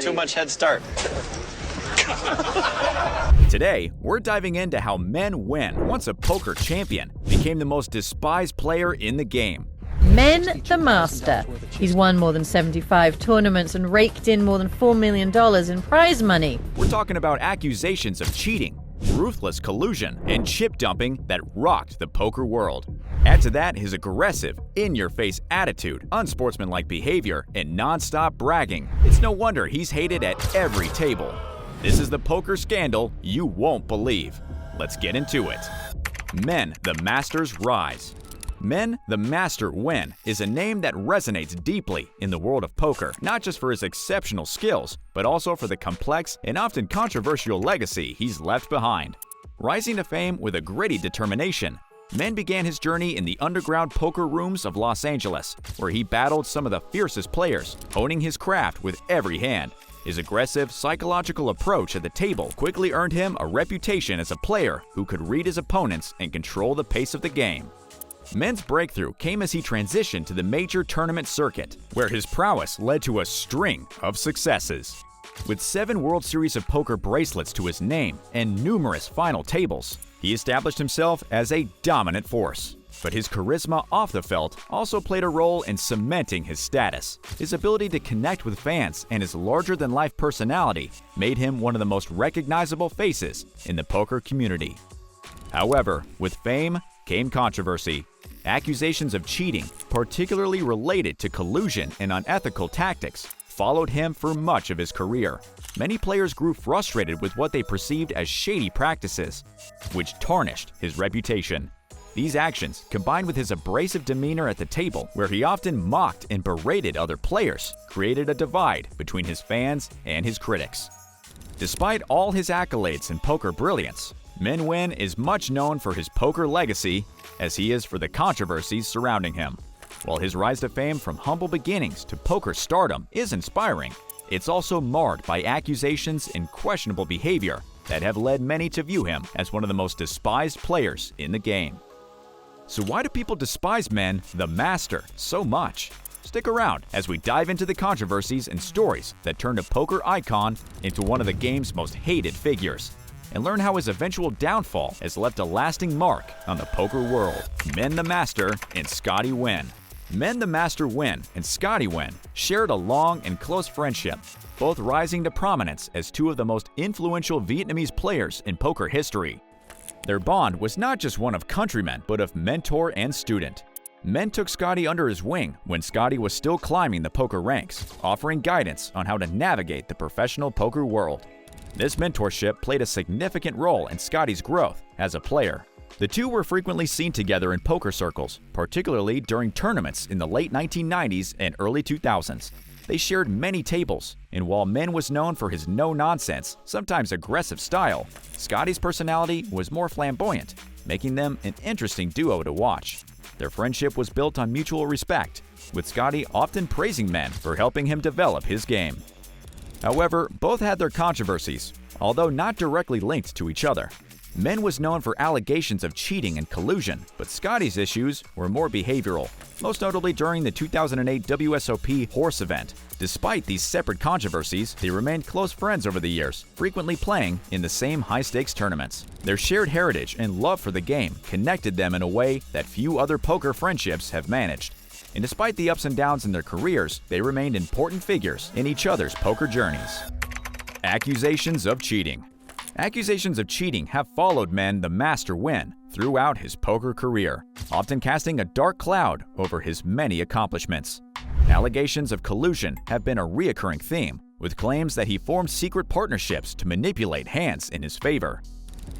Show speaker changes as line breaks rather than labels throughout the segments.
Too much head start.
Today, we're diving into how Nguyen, once a poker champion, became the most despised player in the game.
Nguyen the Master. He's won more than 75 tournaments and raked in more than $4 million in prize money.
We're talking about accusations of cheating, ruthless collusion, and chip dumping that rocked the poker world. Add to that his aggressive, in-your-face attitude, unsportsmanlike behavior, and non-stop bragging. It's no wonder he's hated at every table. This is the poker scandal you won't believe. Let's get into it. Nguyen the Master's rise. Nguyen the Master Nguyen is a name that resonates deeply in the world of poker, not just for his exceptional skills, but also for the complex and often controversial legacy he's left behind. Rising to fame with a gritty determination, Nguyen began his journey in the underground poker rooms of Los Angeles, where he battled some of the fiercest players, honing his craft with every hand. His aggressive, psychological approach at the table quickly earned him a reputation as a player who could read his opponents and control the pace of the game. Nguyen's breakthrough came as he transitioned to the major tournament circuit, where his prowess led to a string of successes. With 7 World Series of Poker bracelets to his name and numerous final tables, he established himself as a dominant force. But his charisma off the felt also played a role in cementing his status. His ability to connect with fans and his larger-than-life personality made him one of the most recognizable faces in the poker community. However, with fame came controversy. Accusations of cheating, particularly related to collusion and unethical tactics, followed him for much of his career. Many players grew frustrated with what they perceived as shady practices, which tarnished his reputation. These actions, combined with his abrasive demeanor at the table, where he often mocked and berated other players, created a divide between his fans and his critics. Despite all his accolades and poker brilliance, Nguyen is much known for his poker legacy as he is for the controversies surrounding him. While his rise to fame from humble beginnings to poker stardom is inspiring, it's also marred by accusations and questionable behavior that have led many to view him as one of the most despised players in the game. So why do people despise Nguyen the Master so much? Stick around as we dive into the controversies and stories that turned a poker icon into one of the game's most hated figures, and learn how his eventual downfall has left a lasting mark on the poker world. Nguyen the Master and Scotty Nguyen. Nguyen the Master Nguyen and Scotty Nguyen shared a long and close friendship, both rising to prominence as 2 of the most influential Vietnamese players in poker history. Their bond was not just one of countrymen, but of mentor and student. Nguyen took Scotty under his wing when Scotty was still climbing the poker ranks, offering guidance on how to navigate the professional poker world. This mentorship played a significant role in Scotty's growth as a player. The 2 were frequently seen together in poker circles, particularly during tournaments in the late 1990s and early 2000s. They shared many tables, and while Nguyen was known for his no-nonsense, sometimes aggressive style, Scotty's personality was more flamboyant, making them an interesting duo to watch. Their friendship was built on mutual respect, with Scotty often praising Nguyen for helping him develop his game. However, both had their controversies, although not directly linked to each other. Nguyen was known for allegations of cheating and collusion, but Scotty's issues were more behavioral, most notably during the 2008 WSOP horse event. Despite these separate controversies, they remained close friends over the years, frequently playing in the same high-stakes tournaments. Their shared heritage and love for the game connected them in a way that few other poker friendships have managed. And despite the ups and downs in their careers, they remained important figures in each other's poker journeys. Accusations of cheating. Accusations of cheating have followed Nguyen the Master Nguyen throughout his poker career, often casting a dark cloud over his many accomplishments. Allegations of collusion have been a recurring theme, with claims that he formed secret partnerships to manipulate hands in his favor.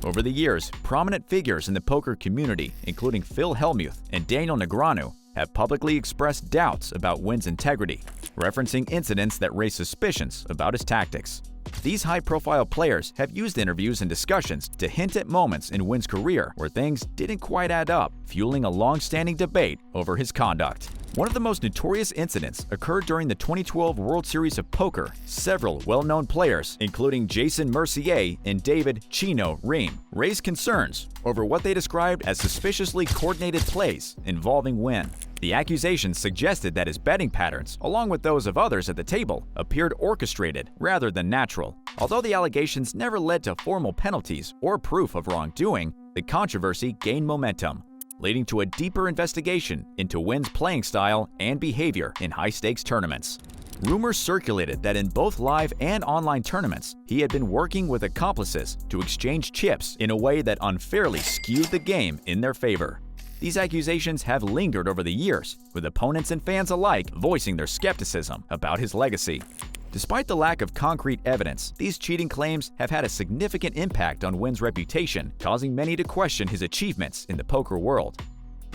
Over the years, prominent figures in the poker community, including Phil Hellmuth and Daniel Negreanu, have publicly expressed doubts about Nguyen's integrity, referencing incidents that raise suspicions about his tactics. These high-profile players have used interviews and discussions to hint at moments in Nguyen's career where things didn't quite add up, fueling a long-standing debate over his conduct. One of the most notorious incidents occurred during the 2012 World Series of Poker. Several well-known players, including Jason Mercier and David Chino Ream, raised concerns over what they described as suspiciously coordinated plays involving Nguyen. The accusations suggested that his betting patterns, along with those of others at the table, appeared orchestrated rather than natural. Although the allegations never led to formal penalties or proof of wrongdoing, the controversy gained momentum, leading to a deeper investigation into Nguyen's playing style and behavior in high-stakes tournaments. Rumors circulated that in both live and online tournaments, he had been working with accomplices to exchange chips in a way that unfairly skewed the game in their favor. These accusations have lingered over the years, with opponents and fans alike voicing their skepticism about his legacy. Despite the lack of concrete evidence, these cheating claims have had a significant impact on Nguyen's reputation, causing many to question his achievements in the poker world.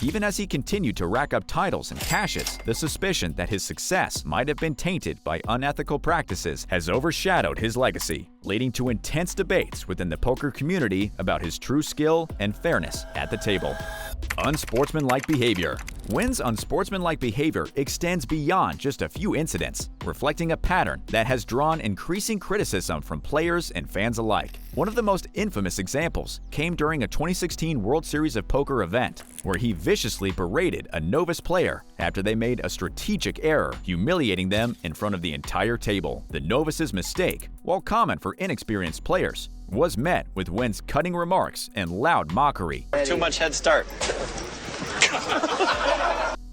Even as he continued to rack up titles and cashes, the suspicion that his success might have been tainted by unethical practices has overshadowed his legacy, leading to intense debates within the poker community about his true skill and fairness at the table. Unsportsmanlike behavior. Nguyen's unsportsmanlike behavior extends beyond just a few incidents, reflecting a pattern that has drawn increasing criticism from players and fans alike. One of the most infamous examples came during a 2016 World Series of Poker event, where he viciously berated a novice player after they made a strategic error, humiliating them in front of the entire table. The novice's mistake, while common for inexperienced players, was met with Nguyen's cutting remarks and loud mockery.
Too much head start.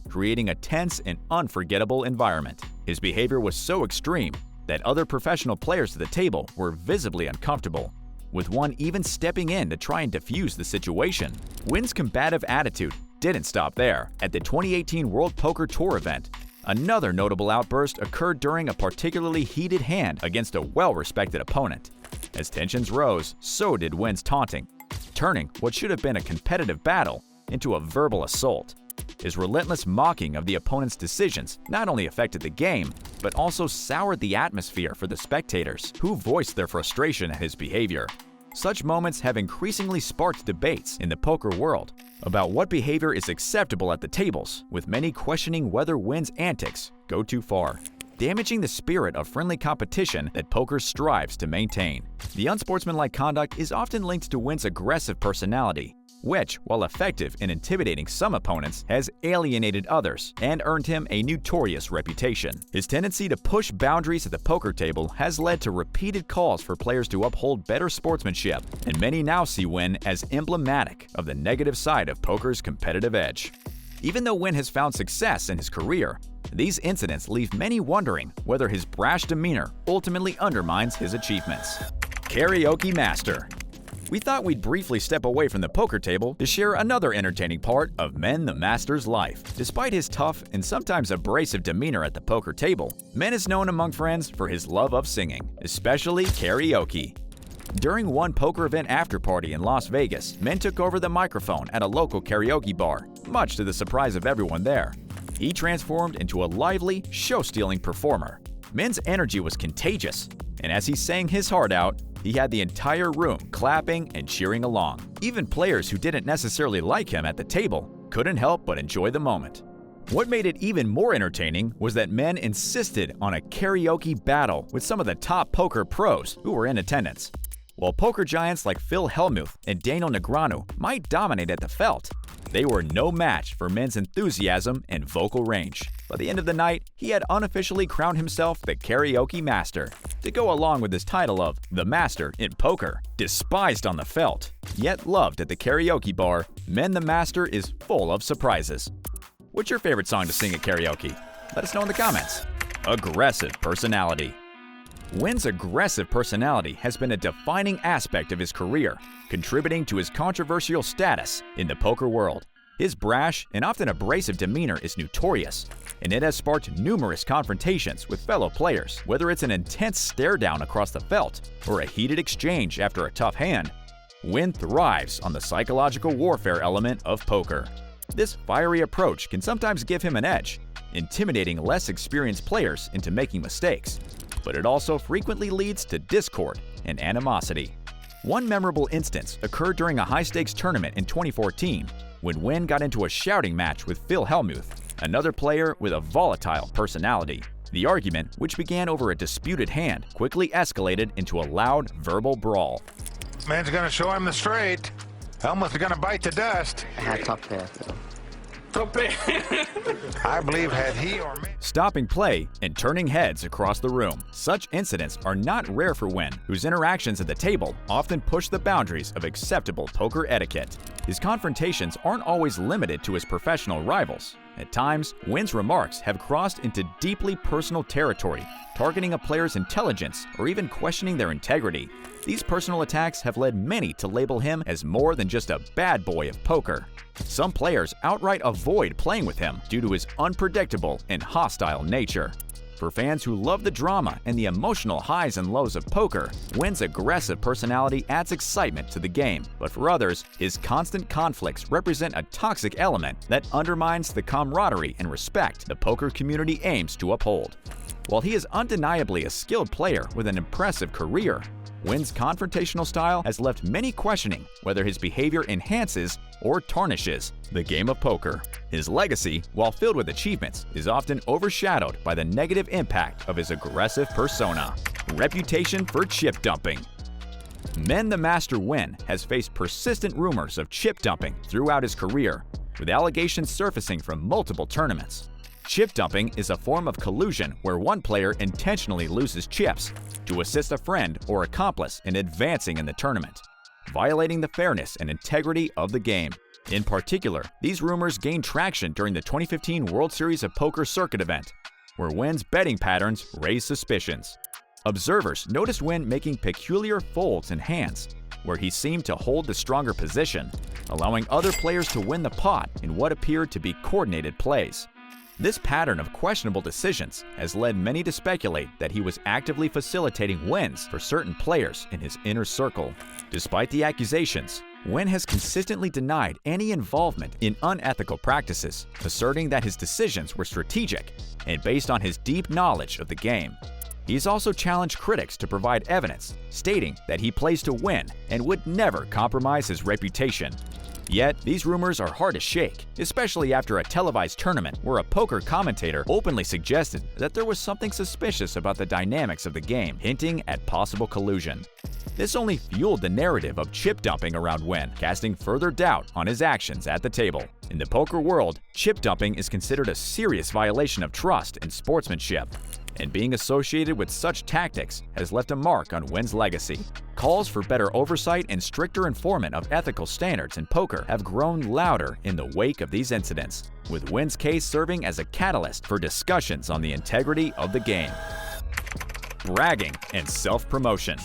Creating a tense and unforgettable environment. His behavior was so extreme that other professional players at the table were visibly uncomfortable, with one even stepping in to try and defuse the situation. Nguyen's combative attitude didn't stop there. At the 2018 World Poker Tour event, another notable outburst occurred during a particularly heated hand against a well-respected opponent. As tensions rose, so did Nguyen's taunting, turning what should have been a competitive battle into a verbal assault. His relentless mocking of the opponent's decisions not only affected the game, but also soured the atmosphere for the spectators, who voiced their frustration at his behavior. Such moments have increasingly sparked debates in the poker world about what behavior is acceptable at the tables, with many questioning whether Nguyen's antics go too far, damaging the spirit of friendly competition that poker strives to maintain. The unsportsmanlike conduct is often linked to Nguyen's aggressive personality, which, while effective in intimidating some opponents, has alienated others and earned him a notorious reputation. His tendency to push boundaries at the poker table has led to repeated calls for players to uphold better sportsmanship, and many now see Nguyen as emblematic of the negative side of poker's competitive edge. Even though Nguyen has found success in his career, these incidents leave many wondering whether his brash demeanor ultimately undermines his achievements. Karaoke Master. We thought we'd briefly step away from the poker table to share another entertaining part of Nguyen the Master's life. Despite his tough and sometimes abrasive demeanor at the poker table, Nguyen is known among friends for his love of singing, especially karaoke. During one poker event after-party in Las Vegas, Nguyen took over the microphone at a local karaoke bar, much to the surprise of everyone there. He transformed into a lively, show-stealing performer. Nguyen's energy was contagious, and as he sang his heart out, he had the entire room clapping and cheering along. Even players who didn't necessarily like him at the table couldn't help but enjoy the moment. What made it even more entertaining was that Nguyen insisted on a karaoke battle with some of the top poker pros who were in attendance. While poker giants like Phil Hellmuth and Daniel Negreanu might dominate at the felt, they were no match for Nguyen's enthusiasm and vocal range. By the end of the night, he had unofficially crowned himself the Karaoke Master, to go along with his title of the Master in poker. Despised on the felt, yet loved at the karaoke bar, Nguyen the Master is full of surprises. What's your favorite song to sing at karaoke? Let us know in the comments. Aggressive personality. Nguyen's aggressive personality has been a defining aspect of his career, contributing to his controversial status in the poker world. His brash and often abrasive demeanor is notorious, and it has sparked numerous confrontations with fellow players. Whether it's an intense stare-down across the felt or a heated exchange after a tough hand, Nguyen thrives on the psychological warfare element of poker. This fiery approach can sometimes give him an edge, intimidating less experienced players into making mistakes, but it also frequently leads to discord and animosity. One memorable instance occurred during a high-stakes tournament in 2014 when Nguyen got into a shouting match with Phil Hellmuth, another player with a volatile personality. The argument, which began over a disputed hand, quickly escalated into a loud verbal brawl.
Man's gonna show him the straight. Hellmuth's gonna bite the dust.
I had top pair.
I believe had he or me
stopping play and turning heads across the room. Such incidents are not rare for Nguyen, whose interactions at the table often push the boundaries of acceptable poker etiquette. His confrontations aren't always limited to his professional rivals. At times, Nguyen's remarks have crossed into deeply personal territory, targeting a player's intelligence or even questioning their integrity. These personal attacks have led many to label him as more than just a bad boy of poker. Some players outright avoid playing with him due to his unpredictable and hostile nature. For fans who love the drama and the emotional highs and lows of poker, Nguyen's aggressive personality adds excitement to the game. But for others, his constant conflicts represent a toxic element that undermines the camaraderie and respect the poker community aims to uphold. While he is undeniably a skilled player with an impressive career, Nguyen's confrontational style has left many questioning whether his behavior enhances or tarnishes the game of poker. His legacy, while filled with achievements, is often overshadowed by the negative impact of his aggressive persona. Reputation for chip dumping. The Master Nguyen has faced persistent rumors of chip dumping throughout his career, with allegations surfacing from multiple tournaments. Chip dumping is a form of collusion where one player intentionally loses chips to assist a friend or accomplice in advancing in the tournament, violating the fairness and integrity of the game. In particular, these rumors gained traction during the 2015 World Series of Poker circuit event, where Nguyen's betting patterns raised suspicions. Observers noticed Nguyen making peculiar folds in hands, where he seemed to hold the stronger position, allowing other players to win the pot in what appeared to be coordinated plays. This pattern of questionable decisions has led many to speculate that he was actively facilitating wins for certain players in his inner circle. Despite the accusations, Nguyen has consistently denied any involvement in unethical practices, asserting that his decisions were strategic and based on his deep knowledge of the game. He's also challenged critics to provide evidence, stating that he plays to win and would never compromise his reputation. Yet, these rumors are hard to shake, especially after a televised tournament where a poker commentator openly suggested that there was something suspicious about the dynamics of the game, hinting at possible collusion. This only fueled the narrative of chip dumping around Nguyen, casting further doubt on his actions at the table. In the poker world, chip dumping is considered a serious violation of trust and sportsmanship, and being associated with such tactics has left a mark on Nguyen's legacy. Calls for better oversight and stricter enforcement of ethical standards in poker have grown louder in the wake of these incidents, with Nguyen's case serving as a catalyst for discussions on the integrity of the game. Bragging and self-promotion.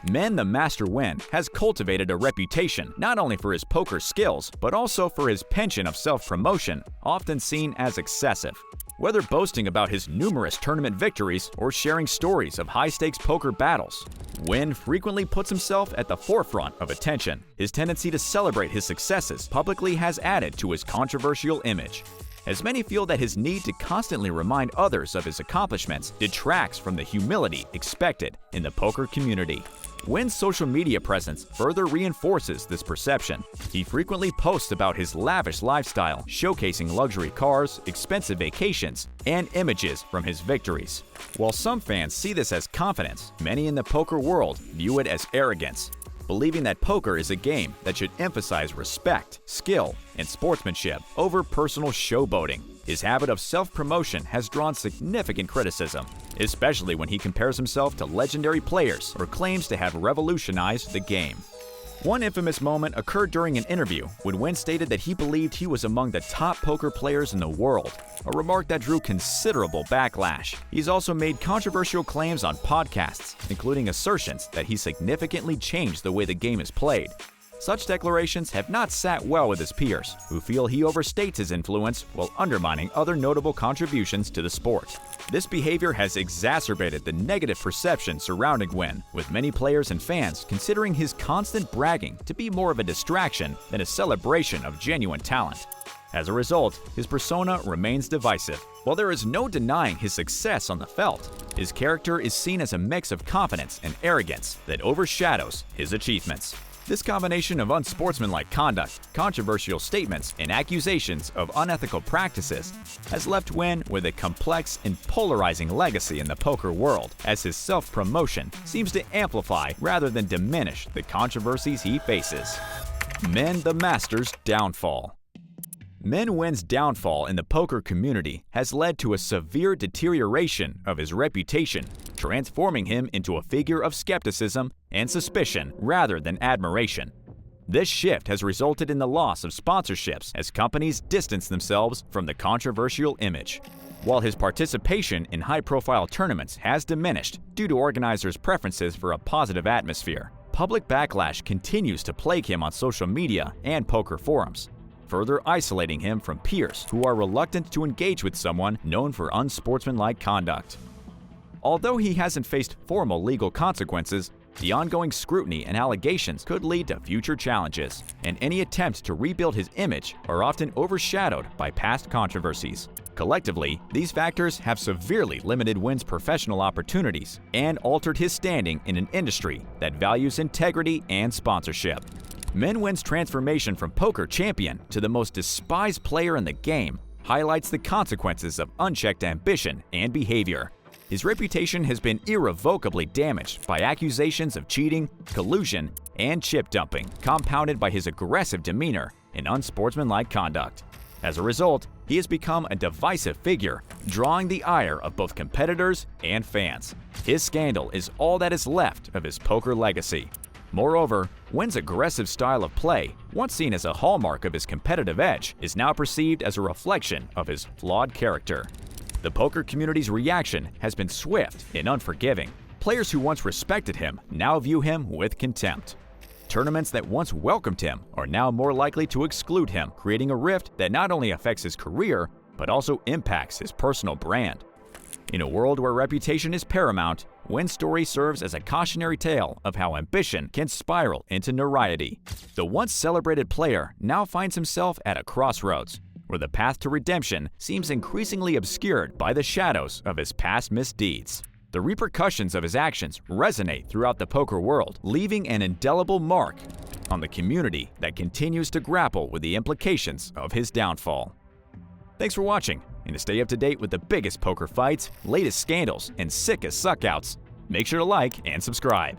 The Master Nguyen has cultivated a reputation not only for his poker skills, but also for his penchant of self-promotion, often seen as excessive. Whether boasting about his numerous tournament victories or sharing stories of high-stakes poker battles, Nguyen frequently puts himself at the forefront of attention. His tendency to celebrate his successes publicly has added to his controversial image, as many feel that his need to constantly remind others of his accomplishments detracts from the humility expected in the poker community. Nguyen's social media presence further reinforces this perception. He frequently posts about his lavish lifestyle, showcasing luxury cars, expensive vacations, and images from his victories. While some fans see this as confidence, many in the poker world view it as arrogance, believing that poker is a game that should emphasize respect, skill, and sportsmanship over personal showboating. His habit of self-promotion has drawn significant criticism, especially when he compares himself to legendary players or claims to have revolutionized the game. One infamous moment occurred during an interview when Nguyen stated that he believed he was among the top poker players in the world, a remark that drew considerable backlash. He's also made controversial claims on podcasts, including assertions that he significantly changed the way the game is played. Such declarations have not sat well with his peers, who feel he overstates his influence while undermining other notable contributions to the sport. This behavior has exacerbated the negative perception surrounding Nguyen, with many players and fans considering his constant bragging to be more of a distraction than a celebration of genuine talent. As a result, his persona remains divisive. While there is no denying his success on the felt, his character is seen as a mix of confidence and arrogance that overshadows his achievements. This combination of unsportsmanlike conduct, controversial statements, and accusations of unethical practices has left Nguyen with a complex and polarizing legacy in the poker world, as his self-promotion seems to amplify rather than diminish the controversies he faces. The Master's downfall. Nguyen's downfall in the poker community has led to a severe deterioration of his reputation, transforming him into a figure of skepticism and suspicion rather than admiration. This shift has resulted in the loss of sponsorships as companies distance themselves from the controversial image. While his participation in high-profile tournaments has diminished due to organizers' preferences for a positive atmosphere, public backlash continues to plague him on social media and poker forums, further isolating him from peers who are reluctant to engage with someone known for unsportsmanlike conduct. Although he hasn't faced formal legal consequences, the ongoing scrutiny and allegations could lead to future challenges, and any attempts to rebuild his image are often overshadowed by past controversies. Collectively, these factors have severely limited Nguyen's professional opportunities and altered his standing in an industry that values integrity and sponsorship. Nguyen's transformation from poker champion to the most despised player in the game highlights the consequences of unchecked ambition and behavior. His reputation has been irrevocably damaged by accusations of cheating, collusion, and chip dumping, compounded by his aggressive demeanor and unsportsmanlike conduct. As a result, he has become a divisive figure, drawing the ire of both competitors and fans. His scandal is all that is left of his poker legacy. Moreover, Nguyen's aggressive style of play, once seen as a hallmark of his competitive edge, is now perceived as a reflection of his flawed character. The poker community's reaction has been swift and unforgiving. Players who once respected him now view him with contempt. Tournaments that once welcomed him are now more likely to exclude him, creating a rift that not only affects his career, but also impacts his personal brand. In a world where reputation is paramount, Nguyen's story serves as a cautionary tale of how ambition can spiral into notoriety. The once celebrated player now finds himself at a crossroads, where the path to redemption seems increasingly obscured by the shadows of his past misdeeds. The repercussions of his actions resonate throughout the poker world, leaving an indelible mark on the community that continues to grapple with the implications of his downfall. Thanks for watching, and to stay up to date with the biggest poker fights, latest scandals, and sickest suckouts, make sure to like and subscribe.